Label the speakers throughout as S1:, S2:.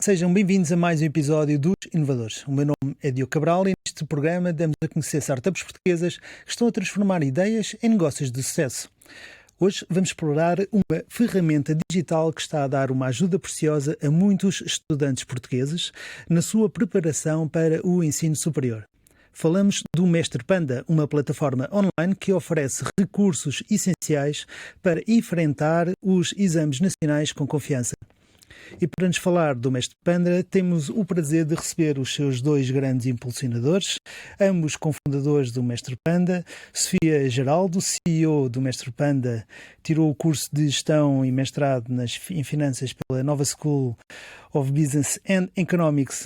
S1: Sejam bem-vindos a mais um episódio dos Inovadores. O meu nome é Diogo Cabral e neste programa damos a conhecer startups portuguesas que estão a transformar ideias em negócios de sucesso. Hoje vamos explorar uma ferramenta digital que está a dar uma ajuda preciosa a muitos estudantes portugueses na sua preparação para o ensino superior. Falamos do Mestre Panda, uma plataforma online que oferece recursos essenciais para enfrentar os exames nacionais com confiança. E para nos falar do Mestre Panda, temos o prazer de receber os seus dois grandes impulsionadores, ambos cofundadores do Mestre Panda. Sofia Geraldo, CEO do Mestre Panda, tirou o curso de Gestão e mestrado em Finanças pela Nova School of Business and Economics,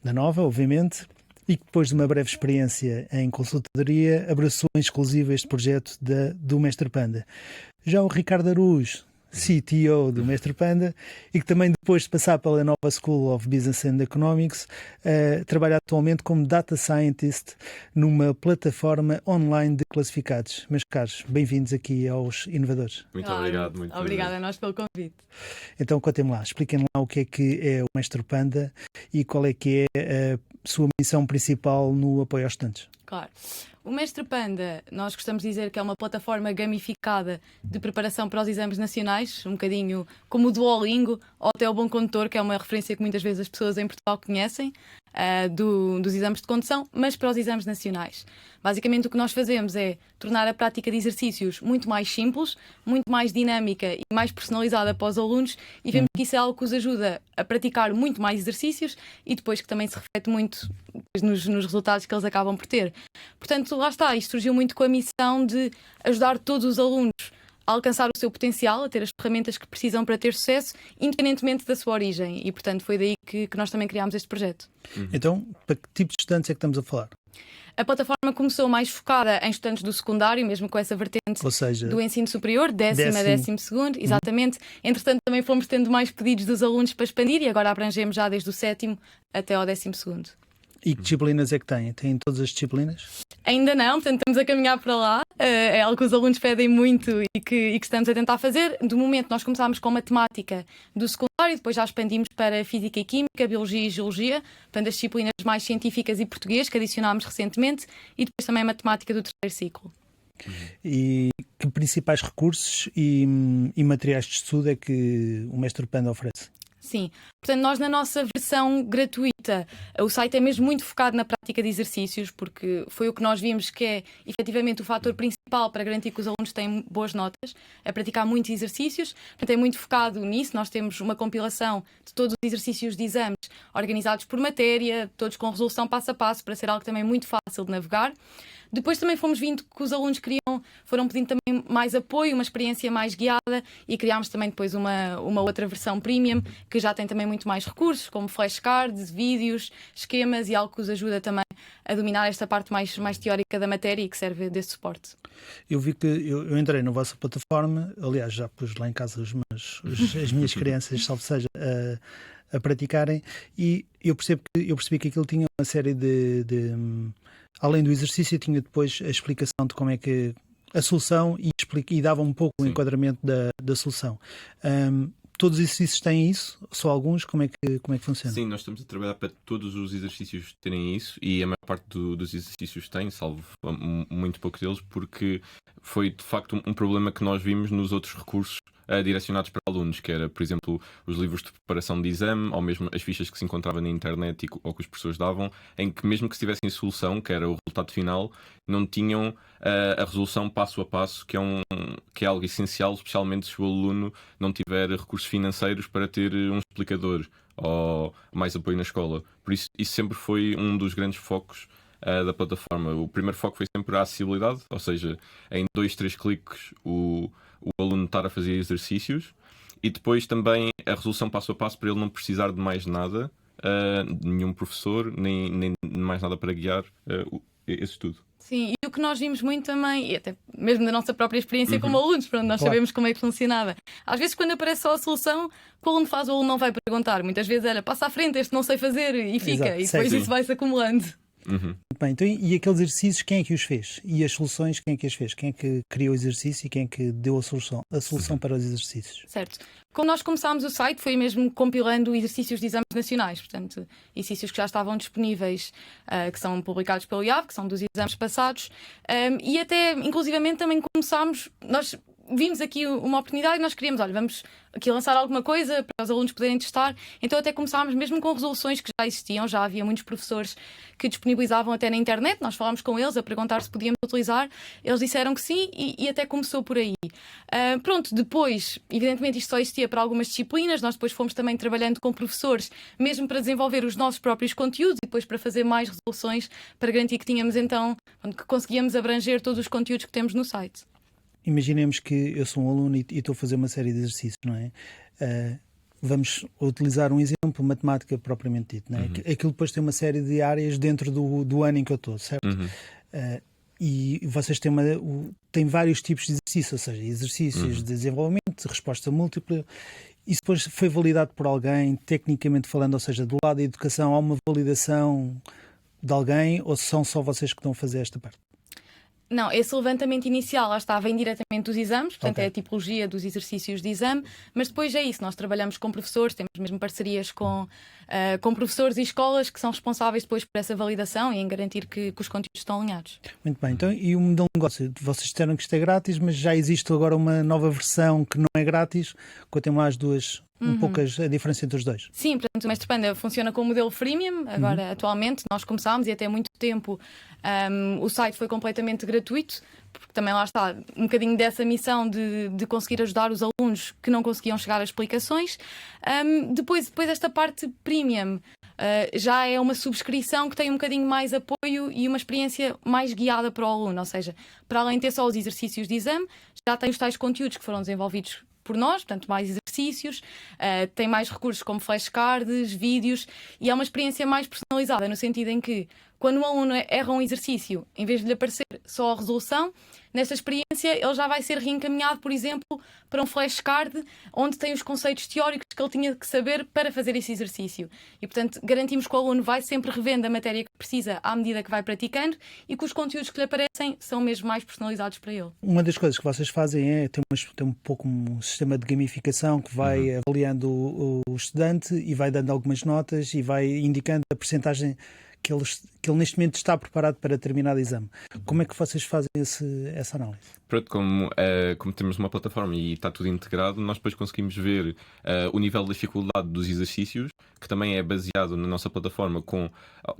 S1: na Nova, obviamente, e que depois de uma breve experiência em consultoria, abraçou em exclusivo este projeto do Mestre Panda. Já o Ricardo Araújo, CTO do Mestre Panda, e que também depois de passar pela Nova School of Business and Economics, trabalha atualmente como Data Scientist numa plataforma online de classificados. Meus caros, bem-vindos aqui aos Inovadores.
S2: Muito obrigado.
S3: Muito obrigada a nós pelo convite.
S1: Então contem-me lá, expliquem lá o que é o Mestre Panda e qual é que é a sua missão principal no apoio aos estudantes.
S3: Claro. O Mestre Panda, nós gostamos de dizer que é uma plataforma gamificada de preparação para os exames nacionais, um bocadinho como o Duolingo ou até o Bom Condutor, que é uma referência que muitas vezes as pessoas em Portugal conhecem, dos exames de condução, mas para os exames nacionais. Basicamente o que nós fazemos é tornar a prática de exercícios muito mais simples, muito mais dinâmica e mais personalizada para os alunos, e vemos que isso é algo que os ajuda a praticar muito mais exercícios e depois que também se reflete muito nos resultados que eles acabam por ter. Portanto, lá está, isto surgiu muito com a missão de ajudar todos os alunos a alcançar o seu potencial, a ter as ferramentas que precisam para ter sucesso, independentemente da sua origem. E, portanto, foi daí que nós também criámos este projeto.
S1: Então, para que tipo de estudantes é que estamos a falar?
S3: A plataforma começou mais focada em estudantes do secundário, mesmo com essa vertente,
S1: ou seja,
S3: do ensino superior, décimo a 12º, exatamente. Entretanto, também fomos tendo mais pedidos dos alunos para expandir e agora abrangemos já desde o 7º até ao 12º.
S1: E que disciplinas é que têm? Têm todas as disciplinas?
S3: Ainda não, portanto estamos a caminhar para lá. É algo que os alunos pedem muito e que estamos a tentar fazer. De momento nós começámos com matemática do secundário, depois já expandimos para física e química, biologia e geologia, portanto as disciplinas mais científicas e português que adicionámos recentemente, e depois também matemática do terceiro ciclo.
S1: E que principais recursos e materiais de estudo é que o Mestre Panda oferece?
S3: Sim, portanto nós na nossa versão gratuita, o site é mesmo muito focado na prática de exercícios, porque foi o que nós vimos que é efetivamente o fator principal para garantir que os alunos têm boas notas, é praticar muitos exercícios, portanto é muito focado nisso. Nós temos uma compilação de todos os exercícios de exames organizados por matéria, todos com resolução passo a passo, para ser algo também muito fácil de navegar. Depois também fomos vendo que os alunos foram pedindo também mais apoio, uma experiência mais guiada, e criámos também depois uma outra versão premium, que já tem também muito mais recursos, como flashcards, vídeos, esquemas, e algo que os ajuda também a dominar esta parte mais teórica da matéria e que serve desse suporte.
S1: Eu vi que eu entrei na vossa plataforma, aliás já pus lá em casa as minhas crianças, salvo seja, a praticarem, e eu percebi que aquilo tinha uma série além do exercício, tinha depois a explicação de como é que a solução e dava um pouco o enquadramento da solução. Todos os exercícios têm isso? Só alguns? Como é que funciona?
S2: Sim, nós estamos a trabalhar para todos os exercícios terem isso, e a maior parte dos exercícios tem, salvo muito pouco deles, porque foi de facto um problema que nós vimos nos outros recursos direcionados para alunos, que era, por exemplo, os livros de preparação de exame, ou mesmo as fichas que se encontravam na internet ou que os professores davam, em que mesmo que se tivessem solução, que era o resultado final, não tinham a resolução passo a passo, que é algo essencial, especialmente se o aluno não tiver recursos financeiros para ter um explicador ou mais apoio na escola. Por isso sempre foi um dos grandes focos da plataforma. O primeiro foco foi sempre a acessibilidade, ou seja, em 2, 3 cliques o aluno estar a fazer exercícios, e depois também a resolução passo a passo para ele não precisar de mais nada, nenhum professor, nem mais nada para guiar esse estudo.
S3: Sim, e o que nós vimos muito também, e até mesmo da nossa própria experiência como alunos, pronto, nós sabemos como é que funcionava. Às vezes quando aparece só a solução, o aluno o aluno não vai perguntar. Muitas vezes era, passa à frente, este não sei fazer, e fica.
S1: Exato,
S3: E depois isso vai-se acumulando.
S2: Uhum.
S1: Bem, então, e aqueles exercícios, quem é que os fez? E as soluções, quem é que as fez? Quem é que criou o exercício e quem é que deu a solução para os exercícios?
S3: Certo. Quando nós começámos o site, foi mesmo compilando exercícios de exames nacionais, portanto, exercícios que já estavam disponíveis, que são publicados pelo IAV, que são dos exames passados, e até, inclusivamente, também começámos, nós vimos aqui uma oportunidade e nós queríamos, olha, vamos aqui lançar alguma coisa para os alunos poderem testar, então até começámos mesmo com resoluções que já existiam, já havia muitos professores que disponibilizavam até na internet, nós falámos com eles a perguntar se podíamos utilizar, eles disseram que sim e até começou por aí. Pronto, depois, evidentemente isto só existia para algumas disciplinas, nós depois fomos também trabalhando com professores, mesmo para desenvolver os nossos próprios conteúdos e depois para fazer mais resoluções para garantir que tínhamos então, que conseguíamos abranger todos os conteúdos que temos no site.
S1: Imaginemos que eu sou um aluno e estou a fazer uma série de exercícios, não é? Vamos utilizar um exemplo, matemática propriamente dito, não é? Aquilo depois tem uma série de áreas dentro do ano em que eu estou, certo? E vocês têm vários tipos de exercícios, ou seja, exercícios de desenvolvimento, de resposta múltipla. Isso depois foi validado por alguém, tecnicamente falando, ou seja, do lado da educação, há uma validação de alguém ou são só vocês que estão a fazer esta parte?
S3: Não, esse levantamento inicial lá está, vem diretamente dos exames, portanto
S1: Ok.
S3: é a tipologia dos exercícios de exame, mas depois é isso, nós trabalhamos com professores, temos mesmo parcerias com professores e escolas que são responsáveis depois por essa validação e em garantir que os conteúdos estão alinhados.
S1: Muito bem, então, e o modelo de negócio? Vocês disseram que isto é grátis, mas já existe agora uma nova versão que não é grátis. Contem lá as duas, um pouco a diferença entre os dois.
S3: Sim, portanto o Mestre Panda funciona com o modelo freemium, agora atualmente nós começámos e até há muito tempo o site foi completamente gratuito, porque também lá está um bocadinho dessa missão de conseguir ajudar os alunos que não conseguiam chegar a explicações. Depois esta parte premium já é uma subscrição que tem um bocadinho mais apoio e uma experiência mais guiada para o aluno, ou seja, para além de ter só os exercícios de exame, já tem os tais conteúdos que foram desenvolvidos por nós, portanto mais exercícios, tem mais recursos como flashcards, vídeos e é uma experiência mais personalizada no sentido em que quando um aluno erra um exercício, em vez de lhe aparecer só a resolução, nesta experiência ele já vai ser reencaminhado, por exemplo, para um flashcard onde tem os conceitos teóricos que ele tinha que saber para fazer esse exercício. E, portanto, garantimos que o aluno vai sempre revendo a matéria que precisa à medida que vai praticando e que os conteúdos que lhe aparecem são mesmo mais personalizados para ele.
S1: Uma das coisas que vocês fazem é ter um pouco um sistema de gamificação que vai avaliando o estudante e vai dando algumas notas e vai indicando a percentagem que ele neste momento está preparado para determinado exame. Como é que vocês fazem essa análise?
S2: Pronto, como temos uma plataforma e está tudo integrado, nós depois conseguimos ver o nível de dificuldade dos exercícios, que também é baseado na nossa plataforma com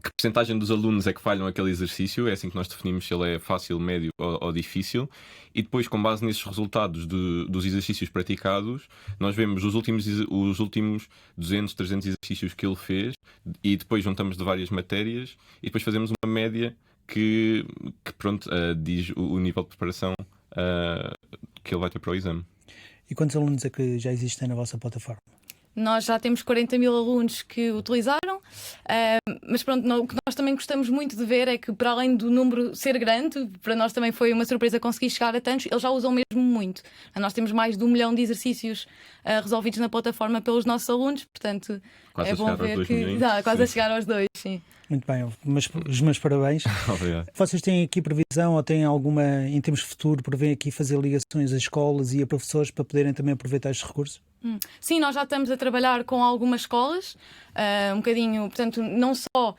S2: que percentagem dos alunos é que falham aquele exercício, é assim que nós definimos se ele é fácil, médio ou difícil, e depois com base nesses resultados dos exercícios praticados, nós vemos os últimos 200, 300 exercícios que ele fez e depois juntamos de várias matérias e depois fazemos uma média que pronto, diz o nível de preparação que ele vai ter para o exame.
S1: E quantos alunos é que já existem na vossa plataforma?
S3: Nós já temos 40 mil alunos que utilizaram, mas pronto, o que nós também gostamos muito de ver é que, para além do número ser grande, para nós também foi uma surpresa conseguir chegar a tantos, eles já usam mesmo muito. Nós temos mais de 1 milhão de exercícios resolvidos na plataforma pelos nossos alunos, portanto
S2: Quase
S3: é
S2: a
S3: bom
S2: chegar aos
S3: ver
S2: 2
S3: que
S2: milhões.
S3: dá quase a
S2: Sim.
S3: chegar aos 2, sim.
S1: Muito bem, mas os meus parabéns.
S2: Obrigado.
S1: Vocês têm aqui previsão ou têm alguma, em termos de futuro, prevêem aqui fazer ligações a escolas e a professores para poderem também aproveitar estes recursos?
S3: Sim, nós já estamos a trabalhar com algumas escolas, um bocadinho, portanto, não só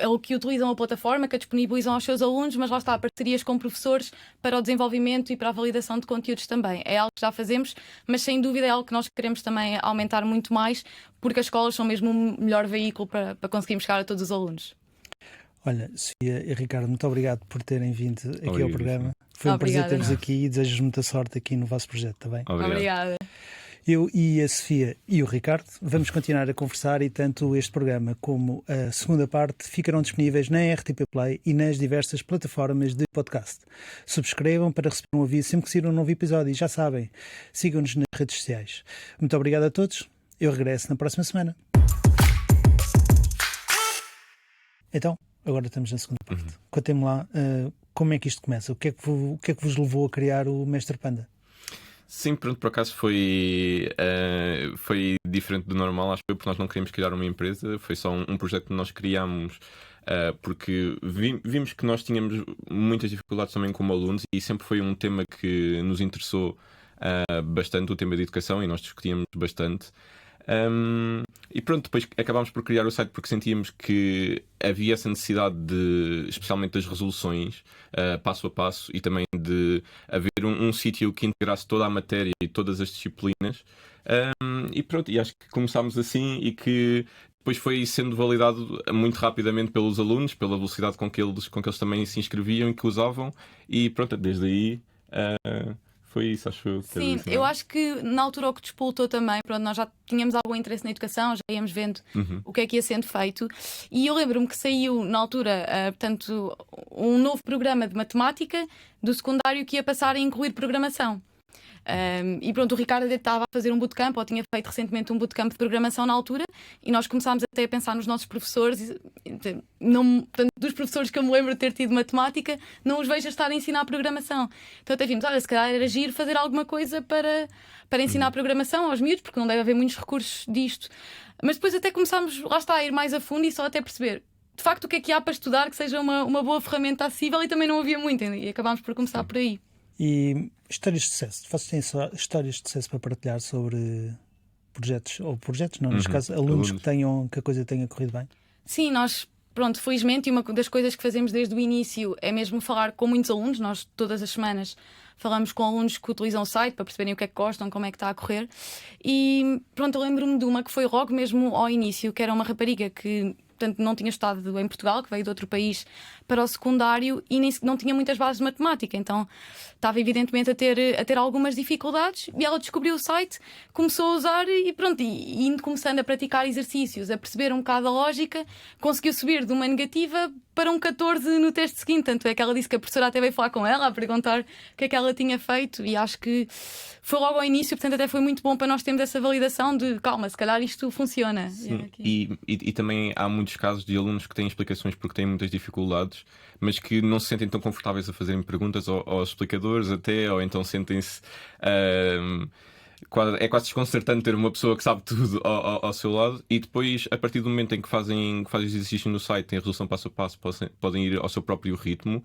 S3: o que utilizam a plataforma, que a disponibilizam aos seus alunos, mas lá está, parcerias com professores para o desenvolvimento e para a validação de conteúdos também. É algo que já fazemos, mas sem dúvida é algo que nós queremos também aumentar muito mais, porque as escolas são mesmo o melhor veículo para conseguirmos chegar a todos os alunos.
S1: Olha, Sofia e Ricardo, muito obrigado por terem vindo aqui ao
S2: Obrigado.
S1: programa. Foi um prazer
S3: Obrigada.
S1: ter-vos aqui e desejo-vos muita sorte aqui no vosso projeto, está bem?
S3: Obrigada.
S1: Eu e a Sofia e o Ricardo vamos continuar a conversar e tanto este programa como a segunda parte ficarão disponíveis na RTP Play e nas diversas plataformas de podcast. Subscrevam para receber um aviso sempre que sair um novo episódio e já sabem, sigam-nos nas redes sociais. Muito obrigado a todos, eu regresso na próxima semana. Então, agora estamos na segunda parte. Contem-me lá como é que isto começa, o que é que vos levou a criar o Mestre Panda?
S2: Sim, pronto, por acaso foi diferente do normal, acho que foi porque nós não queríamos criar uma empresa, foi só um projeto que nós criámos porque vimos que nós tínhamos muitas dificuldades também como alunos e sempre foi um tema que nos interessou bastante, o tema de educação, e nós discutíamos bastante. E pronto, depois acabámos por criar o site porque sentíamos que havia essa necessidade especialmente das resoluções, passo a passo, e também de haver um sítio que integrasse toda a matéria e todas as disciplinas. E pronto, e acho que começámos assim e que depois foi sendo validado muito rapidamente pelos alunos, pela velocidade com que eles também se inscreviam e que usavam, e pronto, desde aí foi isso, acho eu.
S3: Sim, eu acho que na altura o que despoltou também, pronto, nós já tínhamos algum interesse na educação, já íamos vendo o que é que ia sendo feito, e eu lembro-me que saiu na altura, portanto, um novo programa de matemática do secundário que ia passar a incluir programação. E pronto, o Ricardo estava a fazer um bootcamp, ou tinha feito recentemente um bootcamp de programação na altura, e nós começámos até a pensar nos nossos professores. Portanto, dos professores que eu me lembro de ter tido matemática, não os vejo a estar a ensinar programação. Então até vimos, olha, se calhar era giro fazer alguma coisa para ensinar programação aos miúdos, porque não deve haver muitos recursos disto. Mas depois até começámos, lá está, a ir mais a fundo e só até perceber de facto o que é que há para estudar que seja uma boa ferramenta acessível, e também não havia muito, e acabámos por começar por aí.
S1: E histórias de sucesso? Vocês têm só histórias de sucesso para partilhar sobre projetos, ou projetos não, neste caso, alunos que a coisa tenha corrido bem?
S3: Sim, nós, pronto, felizmente, e uma das coisas que fazemos desde o início é mesmo falar com muitos alunos. Nós todas as semanas falamos com alunos que utilizam o site para perceberem o que é que gostam, como é que está a correr. E pronto, eu lembro-me de uma que foi logo mesmo ao início, que era uma rapariga que, portanto, não tinha estado em Portugal, que veio de outro país para o secundário e não tinha muitas bases de matemática, então estava evidentemente a ter algumas dificuldades, e ela descobriu o site, começou a usar e pronto, e indo começando a praticar exercícios, a perceber um bocado a lógica, conseguiu subir de uma negativa para um 14 no teste seguinte. Tanto é que ela disse que a professora até veio falar com ela a perguntar o que é que ela tinha feito, e acho que foi logo ao início, portanto até foi muito bom para nós termos essa validação de calma, se calhar isto funciona.
S2: Sim. E também há muitos casos de alunos que têm explicações porque têm muitas dificuldades, mas que não se sentem tão confortáveis a fazerem perguntas aos explicadores até, ou então sentem-se é quase desconcertante ter uma pessoa que sabe tudo ao seu lado, e depois, a partir do momento em que fazem exercício no site, têm a resolução passo a passo, podem ir ao seu próprio ritmo.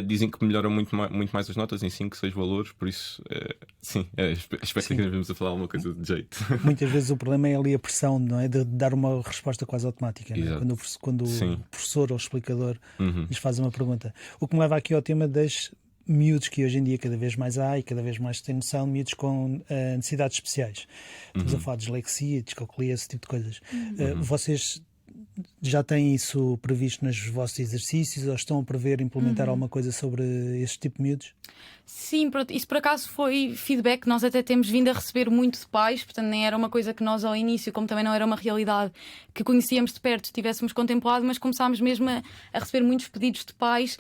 S2: Dizem que melhoram muito mais as notas em 5, 6 valores, por isso, sim, espero que devemos a falar alguma coisa de jeito.
S1: Muitas vezes o problema é ali a pressão, não é? De dar uma resposta quase automática, não é? Quando o professor ou o explicador lhes faz uma pergunta. O que me leva aqui ao tema das miúdos que hoje em dia cada vez mais há e cada vez mais têm noção, miúdos com necessidades especiais. Estamos a falar de dislexia, descalculia, esse tipo de coisas. Vocês já têm isso previsto nos vossos exercícios, ou estão a prever implementar alguma coisa sobre este tipo de miúdos?
S3: Sim, pronto, isso por acaso foi feedback que nós até temos vindo a receber muito de pais, portanto nem era uma coisa que nós ao início, como também não era uma realidade que conhecíamos de perto, tivéssemos contemplado, mas começámos mesmo a receber muitos pedidos de pais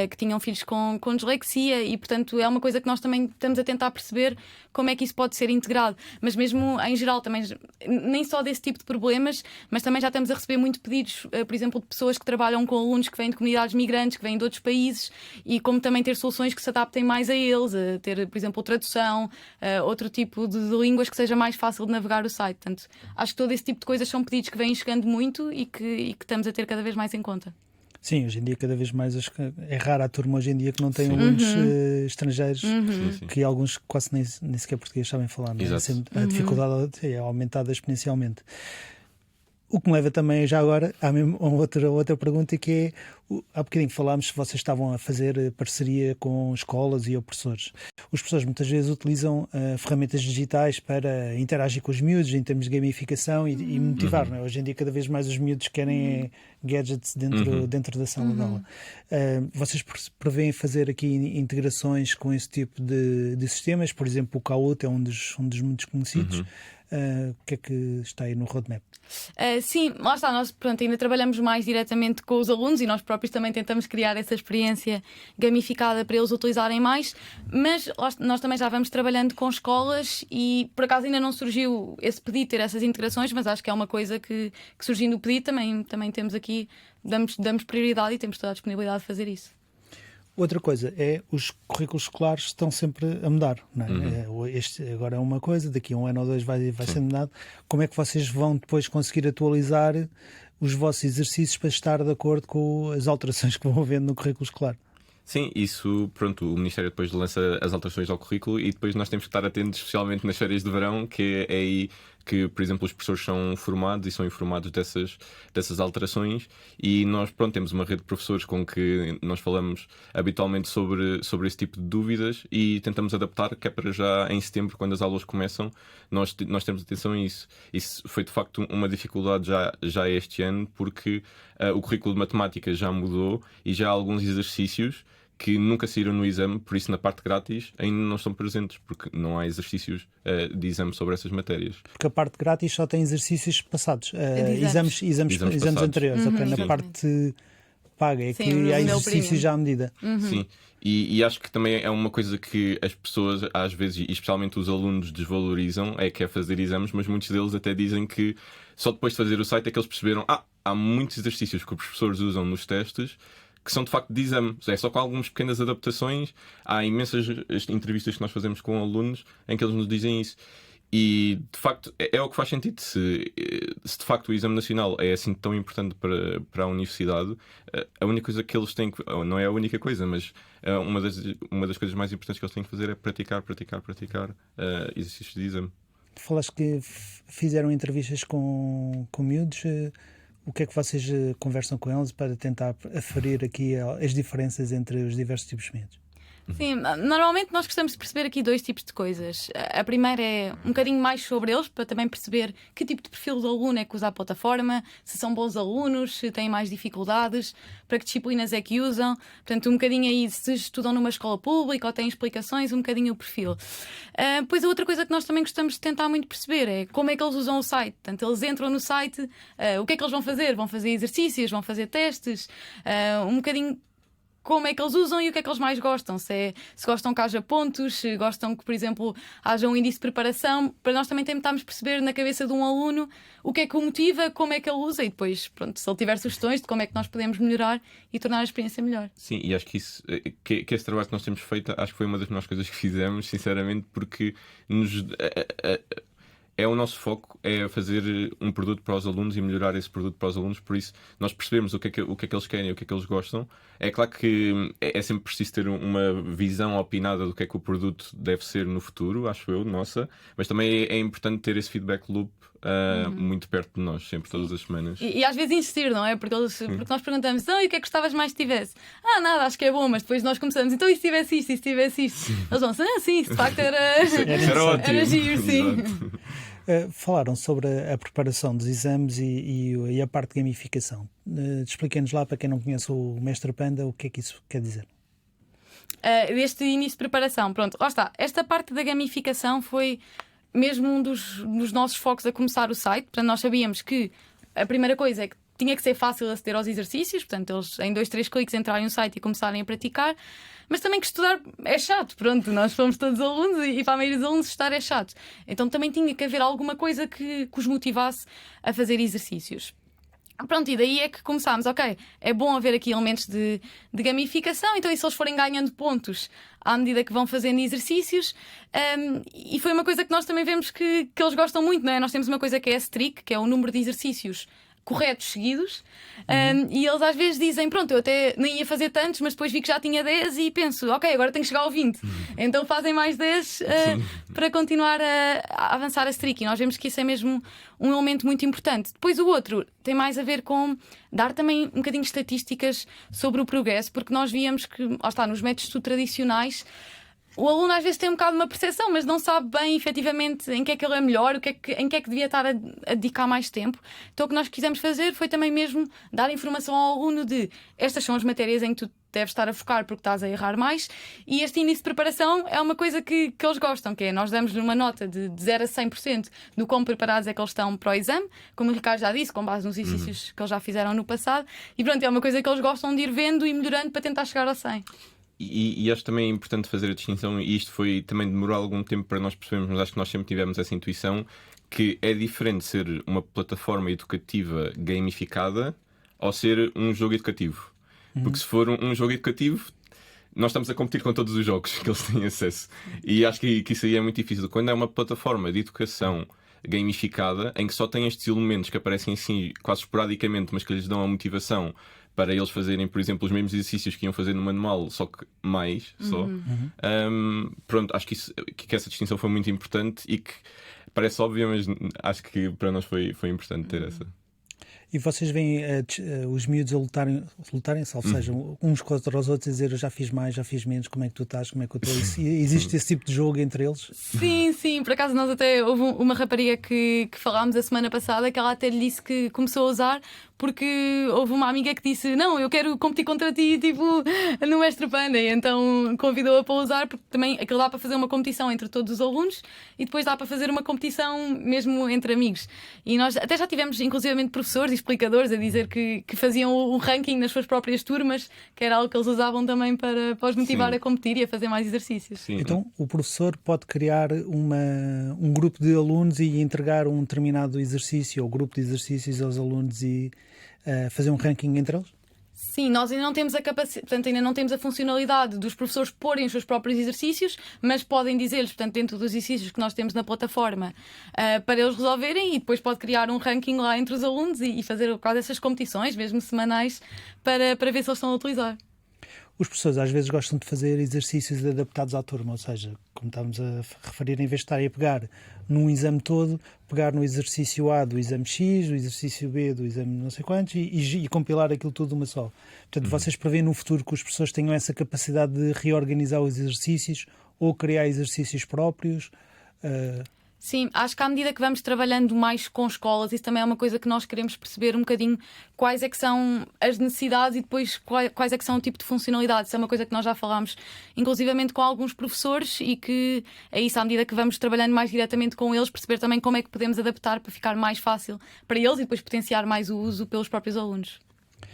S3: que tinham filhos com dislexia, e portanto é uma coisa que nós também estamos a tentar perceber como é que isso pode ser integrado, mas mesmo em geral também, nem só desse tipo de problemas, mas também já estamos a receber muito pedidos, por exemplo, de pessoas que trabalham com alunos que vêm de comunidades migrantes, que vêm de outros países, e como também ter soluções que se adaptem mais a eles, a ter, por exemplo, tradução, outro tipo de línguas que seja mais fácil de navegar o site. Portanto, acho que todo esse tipo de coisas são pedidos que vêm chegando muito e que estamos a ter cada vez mais em conta.
S1: Sim, hoje em dia cada vez mais é rara a turma hoje em dia que não tem alunos estrangeiros, que alguns quase nem sequer português sabem falar, não é? A dificuldade é aumentada exponencialmente. O que me leva também já agora a outra pergunta, que é, há bocadinho falámos se vocês estavam a fazer parceria com escolas e professores. Os professores muitas vezes utilizam ferramentas digitais para interagir com os miúdos em termos de gamificação e motivar. Não é? Hoje em dia cada vez mais os miúdos querem gadgets dentro da sala de aula. Vocês prevêem fazer aqui integrações com esse tipo de sistemas? Por exemplo, o Kahoot é um dos muitos conhecidos. O que é que está aí no roadmap?
S3: Sim, lá está, nós ainda trabalhamos mais diretamente com os alunos e nós próprios também tentamos criar essa experiência gamificada para eles utilizarem mais, mas nós também já vamos trabalhando com escolas e por acaso ainda não surgiu esse pedido, ter essas integrações, mas acho que é uma coisa que surgindo o pedido também temos aqui, damos prioridade e temos toda a disponibilidade de fazer isso.
S1: Outra coisa é os currículos escolares estão sempre a mudar, não é? Este agora é uma coisa, daqui a 1 ano ou 2 vai ser mudado. Como é que vocês vão depois conseguir atualizar os vossos exercícios para estar de acordo com as alterações que vão havendo no currículo escolar?
S2: Sim, isso, pronto, o Ministério depois lança as alterações ao currículo e depois nós temos que estar atentos, especialmente nas férias de verão, que é aí que, por exemplo, os professores são formados e são informados dessas alterações, e nós, pronto, temos uma rede de professores com que nós falamos habitualmente sobre esse tipo de dúvidas e tentamos adaptar, que é para já em setembro, quando as aulas começam, nós temos atenção a isso. Isso foi de facto uma dificuldade já este ano, porque o currículo de matemática já mudou e já há alguns exercícios que nunca saíram no exame, por isso na parte grátis ainda não estão presentes, porque não há exercícios de exame sobre essas matérias.
S1: Porque a parte grátis só tem exercícios passados,
S2: Exames passados.
S1: anteriores. Ok, na
S2: Sim.
S1: parte paga é
S3: Sim,
S1: que
S3: no
S1: há
S3: nível
S1: exercícios
S3: premium.
S1: já à medida.
S2: Sim, e acho que também é uma coisa que as pessoas, às vezes, e especialmente os alunos, desvalorizam, é que é fazer exames, mas muitos deles até dizem que só depois de fazer o site é que eles perceberam: há muitos exercícios que os professores usam nos testes que são de facto de exame, é só com algumas pequenas adaptações. Há imensas entrevistas que nós fazemos com alunos em que eles nos dizem isso. E de facto é o que faz sentido. Se de facto o exame nacional é assim tão importante para a universidade, a única coisa que eles têm que, não é a única coisa, mas uma das coisas mais importantes que eles têm que fazer é praticar exercícios de exame.
S1: Falaste que fizeram entrevistas com miúdos. O que é que vocês conversam com eles para tentar aferir aqui as diferenças entre os diversos tipos de miúdos?
S3: Sim, normalmente nós gostamos de perceber aqui 2 tipos de coisas. A primeira é um bocadinho mais sobre eles, para também perceber que tipo de perfil de aluno é que usa a plataforma, se são bons alunos, se têm mais dificuldades, para que disciplinas é que usam. Portanto, um bocadinho aí, se estudam numa escola pública ou têm explicações, um bocadinho o perfil. Depois a outra coisa que nós também gostamos de tentar muito perceber é como é que eles usam o site. Portanto, eles entram no site, o que é que eles vão fazer? Vão fazer exercícios, vão fazer testes, um bocadinho como é que eles usam e o que é que eles mais gostam. Se gostam que haja pontos, se gostam que, por exemplo, haja um índice de preparação. Para nós também tentarmos perceber na cabeça de um aluno o que é que o motiva, como é que ele usa, e depois, pronto, se ele tiver sugestões de como é que nós podemos melhorar e tornar a experiência melhor.
S2: Sim, e acho que isso, que esse trabalho que nós temos feito, acho que foi uma das melhores coisas que fizemos, sinceramente, porque é o nosso foco, é fazer um produto para os alunos e melhorar esse produto para os alunos. Por isso nós percebemos o que é que eles querem e o que é que eles gostam. É claro que é sempre preciso ter uma visão opinada do que é que o produto deve ser no futuro, acho eu, nossa, mas também é importante ter esse feedback loop muito perto de nós, sempre, todas as semanas.
S3: E às vezes insistir, não é? Porque nós perguntamos: e o que é que gostavas mais que tivesse? Nada, acho que é bom, mas depois nós começamos: então e se tivesse isto, e se tivesse isto? Eles vão: sim, de facto era
S2: ótimo.
S3: era giro, sim.
S2: Exato.
S1: Falaram sobre a preparação dos exames e a parte de gamificação. Expliquem-nos lá, para quem não conhece o Mestre Panda, o que é que isso quer dizer.
S3: Deste início de preparação, pronto, lá está. Esta parte da gamificação foi mesmo um dos nossos focos a começar o site. Portanto, nós sabíamos que a primeira coisa é que tinha que ser fácil aceder aos exercícios, portanto, eles em 2, 3 cliques entrarem no site e começarem a praticar, mas também que estudar é chato, pronto, nós fomos todos alunos e para a maioria dos alunos estudar é chato. Então também tinha que haver alguma coisa que os motivasse a fazer exercícios. Pronto, e daí é que começámos, ok, é bom haver aqui elementos de gamificação, então e se eles forem ganhando pontos à medida que vão fazendo exercícios, e foi uma coisa que nós também vemos que eles gostam muito, não é? Nós temos uma coisa que é streak, que é o número de exercícios corretos seguidos, e eles às vezes dizem: pronto, eu até nem ia fazer tantos, mas depois vi que já tinha 10 e penso: ok, agora tenho que chegar ao 20. Então fazem mais 10 para continuar a avançar a streak, e nós vemos que isso é mesmo um elemento muito importante. Depois o outro tem mais a ver com dar também um bocadinho de estatísticas sobre o progresso, porque nós víamos que, lá está, nos métodos tradicionais o aluno às vezes tem um bocado uma percepção, mas não sabe bem efetivamente em que é que ele é melhor, em que é que devia estar a dedicar mais tempo. Então o que nós quisemos fazer foi também mesmo dar informação ao aluno de: estas são as matérias em que tu deves estar a focar porque estás a errar mais, e este início de preparação é uma coisa que eles gostam, que é: nós damos-lhe uma nota de 0 a 100% do quão preparados é que eles estão para o exame, como o Ricardo já disse, com base nos exercícios que eles já fizeram no passado, e pronto, é uma coisa que eles gostam de ir vendo e melhorando para tentar chegar ao 100.
S2: E acho também importante fazer a distinção, e isto foi também demorou algum tempo para nós percebermos, mas acho que nós sempre tivemos essa intuição, que é diferente ser uma plataforma educativa gamificada ou ser um jogo educativo. Porque se for um jogo educativo, nós estamos a competir com todos os jogos que eles têm acesso. E acho que isso aí é muito difícil. Quando é uma plataforma de educação gamificada, em que só tem estes elementos que aparecem assim quase esporadicamente, mas que lhes dão a motivação para eles fazerem, por exemplo, os mesmos exercícios que iam fazer no manual, só que mais, só. Pronto, acho que essa distinção foi muito importante e que parece óbvia, mas acho que para nós foi importante ter essa.
S1: E vocês veem os miúdos a lutarem-se, ou seja, uns contra os outros, a dizer eu já fiz mais, já fiz menos, como é que tu estás, como é que eu estou? Existe esse tipo de jogo entre eles?
S3: Sim, por acaso nós até houve uma rapariga que falámos a semana passada que ela até lhe disse que começou a usar porque houve uma amiga que disse não, eu quero competir contra ti tipo no Mestre Panda, e então convidou-a para usar, porque também aquilo dá para fazer uma competição entre todos os alunos e depois dá para fazer uma competição mesmo entre amigos. E nós até já tivemos inclusivamente professores e explicadores a dizer que faziam o ranking nas suas próprias turmas, que era algo que eles usavam também para os motivar a competir e a fazer mais exercícios.
S2: Sim.
S1: Então o professor pode criar um grupo de alunos e entregar um determinado exercício ou grupo de exercícios aos alunos e fazer um ranking entre eles?
S3: Sim, nós ainda não temos a capacidade, portanto, ainda não temos a funcionalidade dos professores porem os seus próprios exercícios, mas podem dizer-lhes, portanto, dentro dos exercícios que nós temos na plataforma, para eles resolverem, e depois pode criar um ranking lá entre os alunos e fazer quase essas competições, mesmo semanais, para ver se eles estão a utilizar.
S1: Os professores às vezes gostam de fazer exercícios adaptados à turma, ou seja, como estávamos a referir, em vez de estarem a pegar num exame todo, pegar no exercício A do exame X, do exercício B do exame não sei quantos e compilar aquilo tudo de uma só. Portanto, vocês prevêem no futuro que os professores tenham essa capacidade de reorganizar os exercícios ou criar exercícios próprios?
S3: Sim, acho que à medida que vamos trabalhando mais com escolas, isso também é uma coisa que nós queremos perceber um bocadinho quais é que são as necessidades e depois quais é que são o tipo de funcionalidades. Isso é uma coisa que nós já falámos inclusivamente com alguns professores e que é isso, à medida que vamos trabalhando mais diretamente com eles, perceber também como é que podemos adaptar para ficar mais fácil para eles e depois potenciar mais o uso pelos próprios alunos.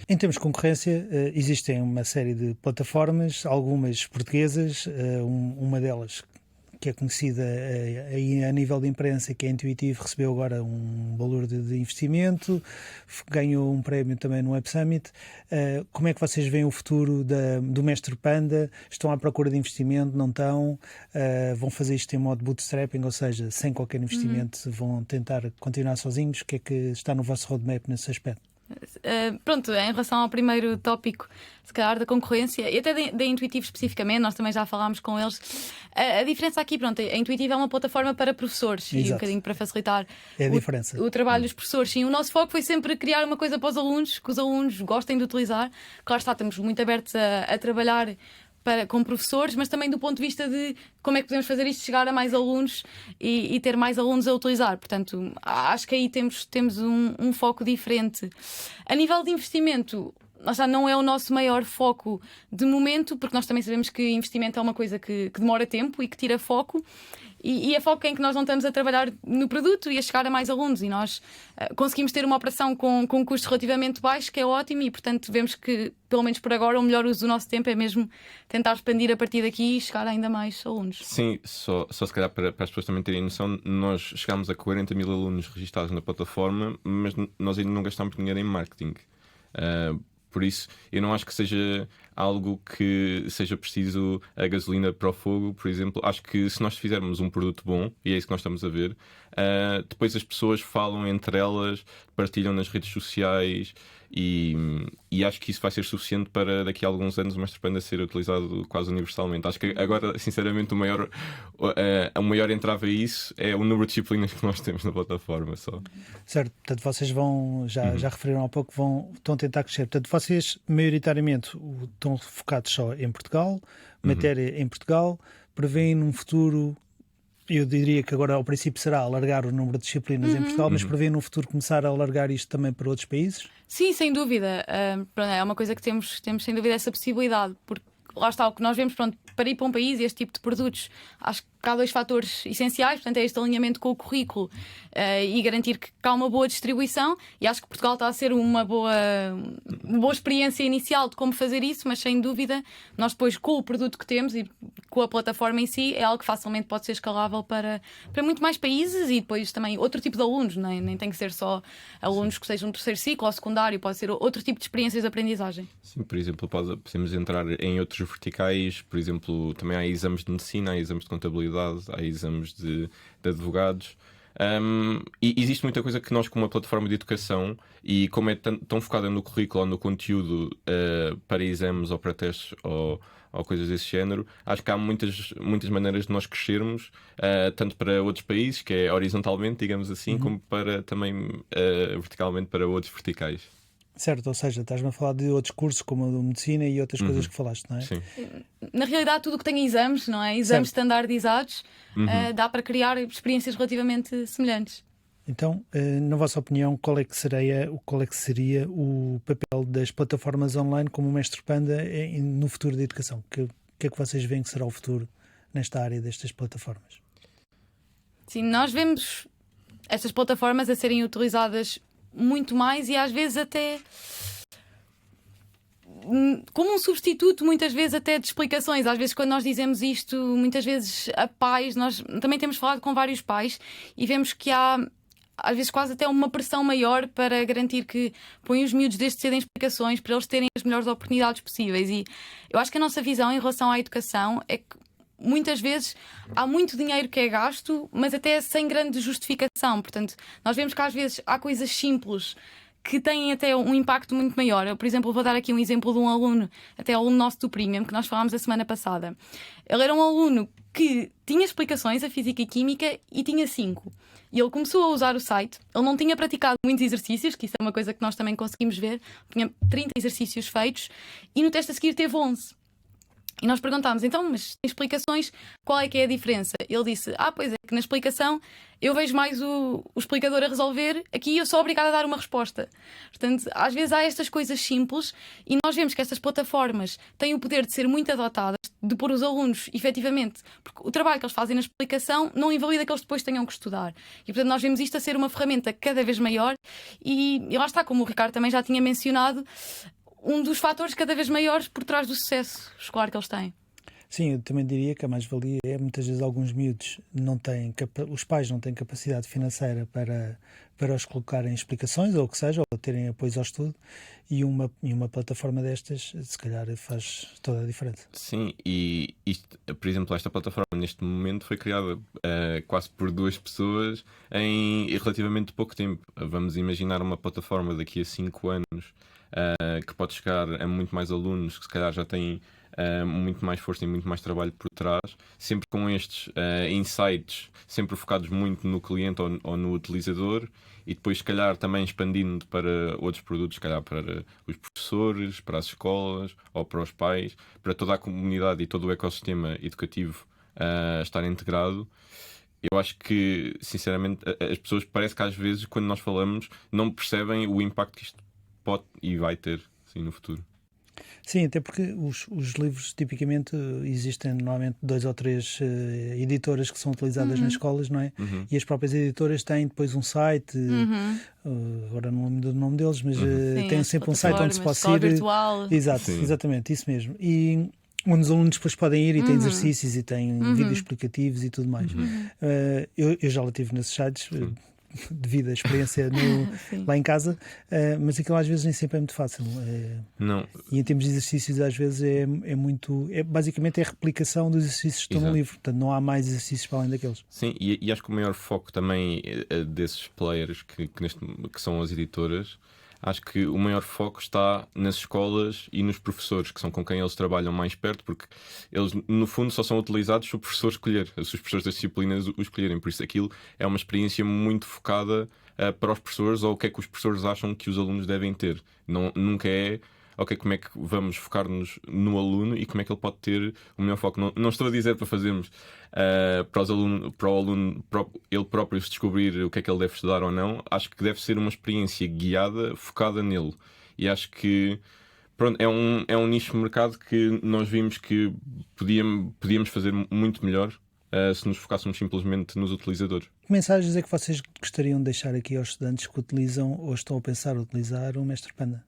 S1: Em termos de concorrência, existem uma série de plataformas, algumas portuguesas, uma delas que é conhecida aí a nível de imprensa, que é Intuitivo, recebeu agora um valor de investimento, ganhou um prémio também no Web Summit. Como é que vocês veem o futuro do Mestre Panda? Estão à procura de investimento? Não estão? Vão fazer isto em modo bootstrapping, ou seja, sem qualquer investimento, vão tentar continuar sozinhos? O que é que está no vosso roadmap nesse aspecto?
S3: Pronto, em relação ao primeiro tópico, se calhar da concorrência e até da Intuitivo especificamente, nós também já falámos com eles. A diferença aqui, pronto, a Intuitivo é uma plataforma para professores.
S1: Exato.
S3: E um bocadinho para facilitar
S1: É a diferença.
S3: o trabalho dos professores. Sim, o nosso foco foi sempre criar uma coisa para os alunos, que os alunos gostem de utilizar. Claro está, estamos muito abertos a trabalhar com professores, mas também do ponto de vista de como é que podemos fazer isto chegar a mais alunos e ter mais alunos a utilizar. Portanto, acho que aí temos um foco diferente. A nível de investimento, já não é o nosso maior foco de momento, porque nós também sabemos que investimento é uma coisa que demora tempo e que tira foco. E é foco em que nós não estamos a trabalhar no produto e a chegar a mais alunos. E nós conseguimos ter uma operação com um custo relativamente baixo, que é ótimo, e portanto vemos que, pelo menos por agora, o melhor uso do nosso tempo é mesmo tentar expandir a partir daqui e chegar a ainda mais alunos.
S2: Sim, só se calhar para as pessoas também terem noção, nós chegámos a 40 mil alunos registados na plataforma, mas nós ainda não gastámos dinheiro em marketing. Por isso, eu não acho que seja algo que seja preciso a gasolina para o fogo, por exemplo. Acho que se nós fizermos um produto bom, e é isso que nós estamos a ver, depois as pessoas falam entre elas, partilham nas redes sociais e acho que isso vai ser suficiente para daqui a alguns anos o Mestre Panda ser utilizado quase universalmente. Acho que agora, sinceramente, o maior entrave a isso é o número de disciplinas que nós temos na plataforma só.
S1: Certo, portanto vocês já referiram há pouco, estão a tentar crescer. Portanto, vocês maioritariamente estão focados só em Portugal, matéria em Portugal, prevêem num futuro, eu diria que agora ao princípio será alargar o número de disciplinas em Portugal, mas prevêem num futuro começar a alargar isto também para outros países?
S3: Sim, sem dúvida. É uma coisa que temos sem dúvida essa possibilidade, porque lá está o que nós vemos, pronto, para ir para um país e este tipo de produtos, acho que há dois fatores essenciais, portanto, é este alinhamento com o currículo e garantir que há uma boa distribuição. E acho que Portugal está a ser uma boa experiência inicial de como fazer isso, mas sem dúvida, nós depois, com o produto que temos e com a plataforma em si, é algo que facilmente pode ser escalável para muito mais países e depois também outro tipo de alunos, nem tem que ser só alunos que sejam do terceiro ciclo ou secundário, pode ser outro tipo de experiências de aprendizagem.
S2: Sim, por exemplo, podemos entrar em outros verticais, por exemplo, também há exames de medicina, há exames de contabilidade, há exames de advogados. E existe muita coisa que nós, como uma plataforma de educação, e como é tão focada no currículo ou no conteúdo para exames ou para testes ou coisas desse género, acho que há muitas maneiras de nós crescermos, tanto para outros países, que é horizontalmente, digamos assim, como para também verticalmente para outros verticais.
S1: Certo, ou seja, estás-me a falar de outros cursos como a de medicina e outras coisas que falaste, não é?
S2: Sim.
S3: Na realidade, tudo o que tem exames, não é? Exames standardizados, dá para criar experiências relativamente semelhantes.
S1: Então, na vossa opinião, qual é que seria o papel das plataformas online como o Mestre Panda no futuro da educação? O que é que vocês veem que será o futuro nesta área destas plataformas?
S3: Sim, nós vemos estas plataformas a serem utilizadas muito mais e às vezes até como um substituto, muitas vezes até de explicações. Às vezes quando nós dizemos isto, muitas vezes a pais, nós também temos falado com vários pais e vemos que há às vezes quase até uma pressão maior para garantir que põem os miúdos desde cedo em explicações para eles terem as melhores oportunidades possíveis. E eu acho que a nossa visão em relação à educação é que muitas vezes há muito dinheiro que é gasto, mas até sem grande justificação. Portanto, nós vemos que às vezes há coisas simples que têm até um impacto muito maior. Eu, por exemplo, vou dar aqui um exemplo de um aluno, até aluno nosso do Premium, que nós falámos a semana passada. Ele era um aluno que tinha explicações a Física e Química e tinha 5. E ele começou a usar o site. Ele não tinha praticado muitos exercícios, que isso é uma coisa que nós também conseguimos ver. Tinha 30 exercícios feitos e no teste a seguir teve 11. E nós perguntámos, então, mas tem explicações, qual é que é a diferença? Ele disse, pois é, que na explicação eu vejo mais o explicador a resolver, aqui eu sou obrigada a dar uma resposta. Portanto, às vezes há estas coisas simples e nós vemos que estas plataformas têm o poder de ser muito adotadas, de pôr os alunos, efetivamente, porque o trabalho que eles fazem na explicação não invalida que eles depois tenham que estudar. E, portanto, nós vemos isto a ser uma ferramenta cada vez maior e lá está, como o Ricardo também já tinha mencionado, um dos fatores cada vez maiores por trás do sucesso escolar que eles têm.
S1: Sim, eu também diria que a mais-valia é muitas vezes alguns miúdos os pais não têm capacidade financeira para os colocarem explicações ou o que seja, ou terem apoio ao estudo e uma plataforma destas se calhar faz toda a diferença.
S2: Sim, e isto, por exemplo, esta plataforma neste momento foi criada quase por 2 pessoas em relativamente pouco tempo. Vamos imaginar uma plataforma daqui a 5 anos que pode chegar a muito mais alunos que se calhar já têm muito mais força e muito mais trabalho por trás, sempre com estes insights, sempre focados muito no cliente ou no utilizador e depois se calhar também expandindo para outros produtos, se calhar para os professores, para as escolas ou para os pais, para toda a comunidade e todo o ecossistema educativo estar integrado. Eu acho que, sinceramente, as pessoas parece que às vezes, quando nós falamos, não percebem o impacto que isto pode e vai ter, sim, no futuro.
S1: Sim, até porque os livros tipicamente existem normalmente 2 ou 3 editoras que são utilizadas nas escolas, não é? E as próprias editoras têm depois um site, agora não lembro do nome deles, mas têm sempre um site onde se pode ir.
S3: Virtual.
S1: Exato,
S2: Sim.
S1: Exatamente, isso mesmo. E onde os alunos depois podem ir e têm exercícios e têm vídeos explicativos e tudo mais. Eu já lá estive nesses sites. Devido à experiência lá em casa, mas aquilo às vezes nem sempre é muito fácil.
S2: Não.
S1: E em termos de exercícios, às vezes basicamente é a replicação dos exercícios que estão no livro, portanto não há mais exercícios para além daqueles.
S2: Sim, e acho que o maior foco também desses players que são as editoras, acho que o maior foco está nas escolas e nos professores, que são com quem eles trabalham mais perto, porque eles, no fundo, só são utilizados se o professor escolher, se os professores das disciplinas o escolherem. Por isso, aquilo é uma experiência muito focada para os professores ou o que é que os professores acham que os alunos devem ter. Nunca é, ok, como é que vamos focar-nos no aluno e como é que ele pode ter o melhor foco. Não estou a dizer para fazermos para o aluno ele próprio se descobrir o que é que ele deve estudar ou não. Acho que deve ser uma experiência guiada, focada nele. E acho que pronto, é um nicho de mercado que nós vimos que podíamos fazer muito melhor se nos focássemos simplesmente nos utilizadores.
S1: Que mensagens é que vocês gostariam de deixar aqui aos estudantes que utilizam ou estão a pensar utilizar o Mestre Panda?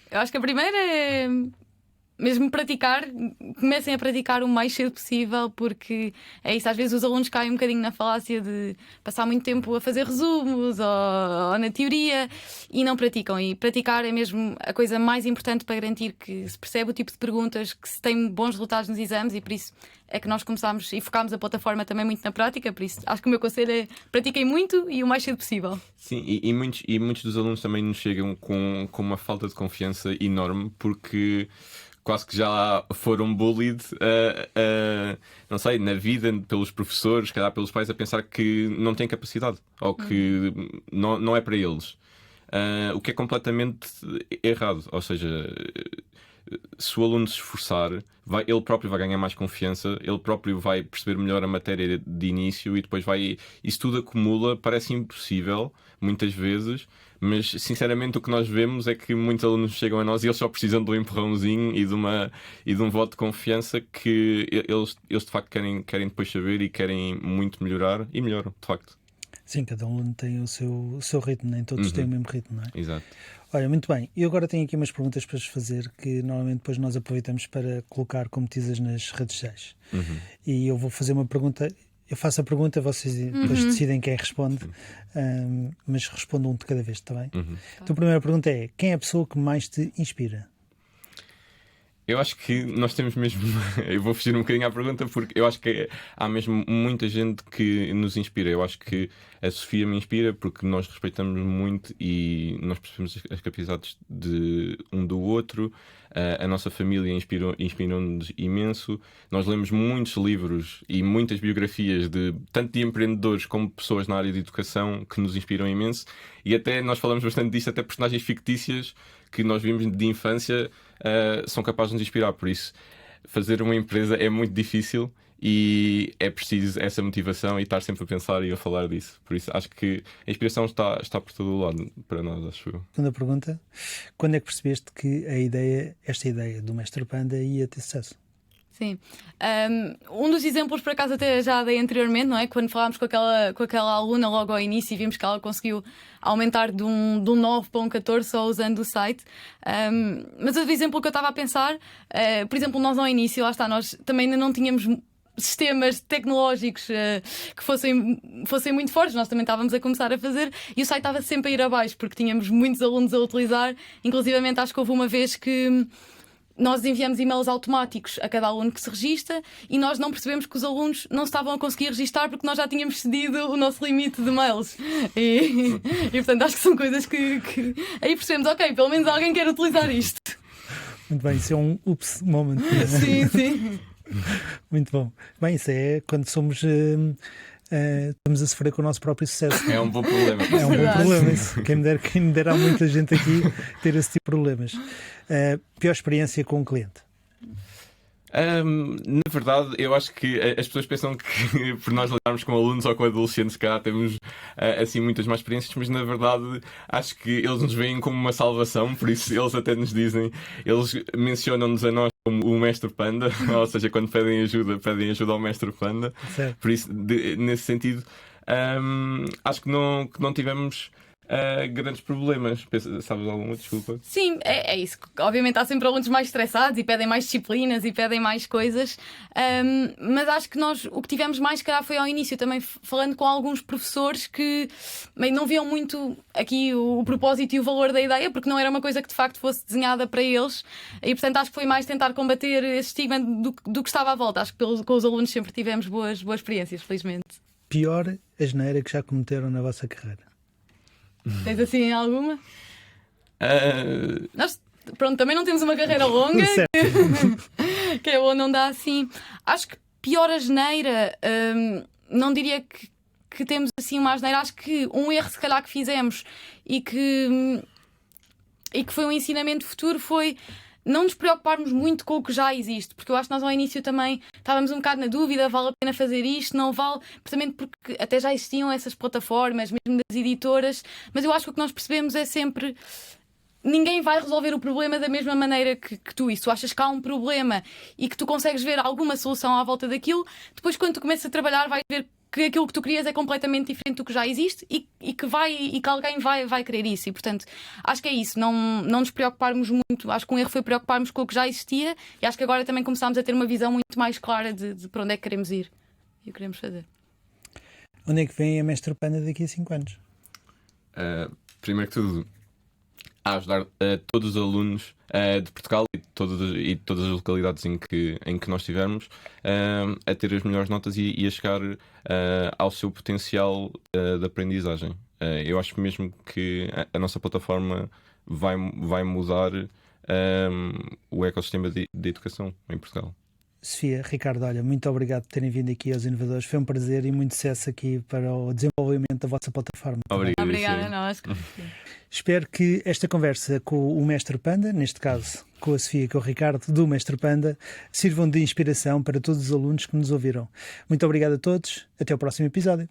S3: Eu acho que a primeira é mesmo praticar, comecem a praticar o mais cedo possível, porque é isso, às vezes os alunos caem um bocadinho na falácia de passar muito tempo a fazer resumos ou na teoria e não praticam. E praticar é mesmo a coisa mais importante para garantir que se percebe o tipo de perguntas, que se tem bons resultados nos exames, e por isso é que nós começámos e focámos a plataforma também muito na prática. Por isso acho que o meu conselho é pratiquem muito e o mais cedo possível.
S2: Sim, e muitos dos alunos também nos chegam com uma falta de confiança enorme, porque quase que já foram bullied, não sei, na vida, pelos professores, calhar pelos pais, a pensar que não têm capacidade ou que não é para eles. O que é completamente errado. Ou seja, se o aluno se esforçar, ele próprio vai ganhar mais confiança, ele próprio vai perceber melhor a matéria de início e depois vai. Isso tudo acumula, parece impossível, muitas vezes, mas sinceramente o que nós vemos é que muitos alunos chegam a nós e eles só precisam de um empurrãozinho e de um voto de confiança que eles de facto querem depois saber e querem muito melhorar e melhoram, de facto.
S1: Sim, cada aluno tem o seu ritmo, nem todos têm o mesmo ritmo, não é?
S2: Exato.
S1: Olha, muito bem. E agora tenho aqui umas perguntas para vos fazer que normalmente depois nós aproveitamos para colocar como teasers nas redes sociais. E eu vou fazer uma pergunta, eu faço a pergunta, vocês depois decidem quem responde, mas respondam um de cada vez, está bem? Então a primeira pergunta é: quem é a pessoa que mais te inspira?
S2: Eu acho que nós temos mesmo. Eu vou fugir um bocadinho à pergunta porque eu acho que há mesmo muita gente que nos inspira. Eu acho que a Sofia me inspira porque nós respeitamos muito e nós percebemos as capacidades de um do outro. A nossa família inspirou-nos imenso. Nós lemos muitos livros e muitas biografias tanto de empreendedores como de pessoas na área de educação que nos inspiram imenso. E até nós falamos bastante disso, até personagens fictícias que nós vimos de infância são capazes de nos inspirar. Por isso, fazer uma empresa é muito difícil e é preciso essa motivação e estar sempre a pensar e a falar disso. Por isso, acho que a inspiração está por todo o lado para nós, acho eu.
S1: Segunda pergunta: quando é que percebeste que esta ideia do Mestre Panda ia ter sucesso?
S3: Sim. Um dos exemplos, por acaso, até já dei anteriormente, não é? Quando falámos com aquela aluna logo ao início e vimos que ela conseguiu aumentar de um 9 para um 14 só usando o site. Mas o exemplo que eu estava a pensar, por exemplo, nós ao início, lá está, nós também ainda não tínhamos sistemas tecnológicos que fossem muito fortes. Nós também estávamos a começar a fazer e o site estava sempre a ir abaixo porque tínhamos muitos alunos a utilizar. Inclusivamente acho que houve uma vez que nós enviamos e-mails automáticos a cada aluno que se registra e nós não percebemos que os alunos não se estavam a conseguir registar porque nós já tínhamos cedido o nosso limite de mails. E portanto acho que são coisas que aí percebemos, ok, pelo menos alguém quer utilizar isto.
S1: Muito bem, isso é um oops moment.
S3: Sim, sim.
S1: Muito bom. Bem, isso é quando somos estamos a sofrer com o nosso próprio sucesso.
S2: É um bom problema.
S1: É um bom problema isso. Quem me dera há muita gente aqui ter esse tipo de problemas. Pior experiência com um cliente?
S2: Na verdade, eu acho que as pessoas pensam que por nós lidarmos com alunos ou com adolescentes, cá temos assim muitas mais experiências, mas na verdade acho que eles nos veem como uma salvação, por isso eles até nos dizem, eles mencionam-nos a nós como o Mestre Panda, ou seja, quando pedem ajuda ao Mestre Panda.
S1: Certo.
S2: Por isso, nesse sentido, acho que não tivemos grandes problemas. Sabes alguma? Desculpa.
S3: Sim, é isso. Obviamente há sempre alunos mais estressados e pedem mais disciplinas e pedem mais coisas, mas acho que nós o que tivemos mais, calhar, foi ao início também falando com alguns professores que bem, não viam muito aqui o propósito e o valor da ideia, porque não era uma coisa que de facto fosse desenhada para eles, e portanto acho que foi mais tentar combater esse estigma do que estava à volta. Acho que com os alunos sempre tivemos boas experiências, felizmente.
S1: Pior asneira que já cometeram na vossa carreira?
S3: Tens assim alguma? Nós, pronto, também não temos uma carreira longa que é boa, não dá assim. Acho que pior asneira, não diria que temos assim uma asneira. Acho que um erro se calhar que fizemos e que foi um ensinamento futuro foi não nos preocuparmos muito com o que já existe, porque eu acho que nós ao início também estávamos um bocado na dúvida, vale a pena fazer isto, não vale, precisamente porque até já existiam essas plataformas, mesmo das editoras, mas eu acho que o que nós percebemos é sempre ninguém vai resolver o problema da mesma maneira que tu. E se tu achas que há um problema e que tu consegues ver alguma solução à volta daquilo, depois quando tu começas a trabalhar vais ver que aquilo que tu querias é completamente diferente do que já existe e que alguém vai querer isso. E portanto, acho que é isso, não nos preocuparmos muito. Acho que um erro foi preocuparmos com o que já existia, e acho que agora também começámos a ter uma visão muito mais clara de para onde é que queremos ir e o que queremos fazer.
S1: Onde é que vem a Mestre Panda daqui a 5 anos?
S2: Primeiro que tudo, a ajudar todos os alunos de Portugal e todas as localidades em que nós estivermos a ter as melhores notas e a chegar ao seu potencial de aprendizagem. Eu acho mesmo que a nossa plataforma vai mudar o ecossistema de educação em Portugal.
S1: Sofia, Ricardo, olha, muito obrigado por terem vindo aqui aos Inovadores. Foi um prazer e muito sucesso aqui para o desenvolvimento da vossa plataforma.
S3: Obrigada a nós.
S1: Espero que esta conversa com o Mestre Panda, neste caso com a Sofia e com o Ricardo do Mestre Panda, sirvam de inspiração para todos os alunos que nos ouviram. Muito obrigado a todos. Até o próximo episódio.